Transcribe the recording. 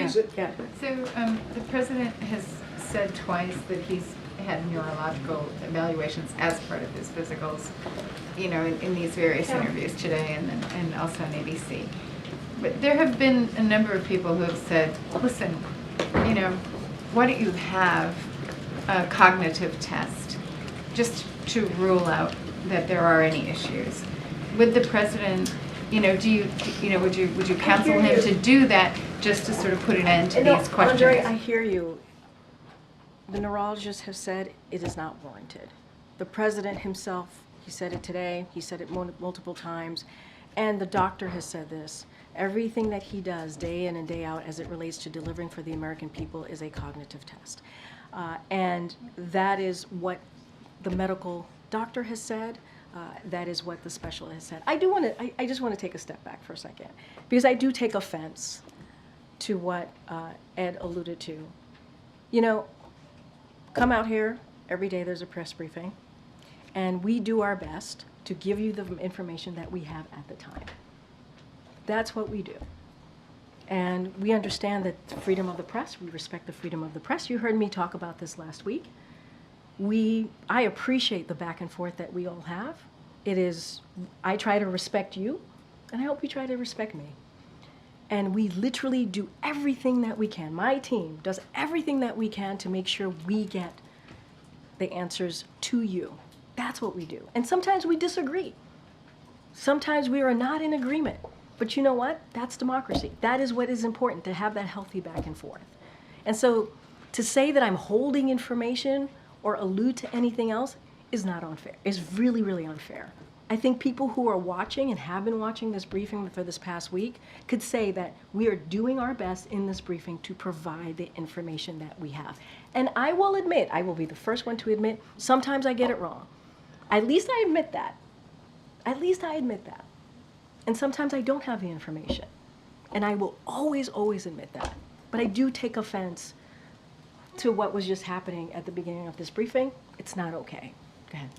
is it? Yeah. So the president has said twice that he's had neurological evaluations as part of his physicals, you know, in these various interviews today and also on ABC. But there have been a number of people who have said, listen, you know, why don't you have a cognitive test just to rule out that there are any issues? Would the president, you know, would you counsel him to do that just to sort of put an end to these questions? Andre, I hear you. The neurologists have said it is not warranted. The president himself, he said it today, he said it multiple times, and the doctor has said this. Everything that he does day in and day out as it relates to delivering for the American people is a cognitive test. And that is what the medical doctor has said. That is what the specialist has said. I just want to take a step back for a second, because I do take offense to what Ed alluded to. You know, come out here, every day there's a press briefing, and we do our best to give you the information that we have at the time. That's what we do. And we understand that freedom of the press, we respect the freedom of the press. You heard me talk about this last week. I appreciate the back and forth that we all have. I try to respect you, and I hope you try to respect me. And we literally do everything that we can. My team does everything that we can to make sure we get the answers to you. That's what we do. And sometimes we disagree. Sometimes we are not in agreement. But you know what? That's democracy. That is what is important, to have that healthy back and forth. And so to say that I'm holding information or allude to anything else is not unfair. It's really, really unfair. I think people who are watching and have been watching this briefing for this past week could say that we are doing our best in this briefing to provide the information that we have. And I will admit, I will be the first one to admit, sometimes I get it wrong. At least I admit that. At least I admit that. And sometimes I don't have the information. And I will always, always admit that. But I do take offense to what was just happening at the beginning of this briefing. It's not okay. Go ahead.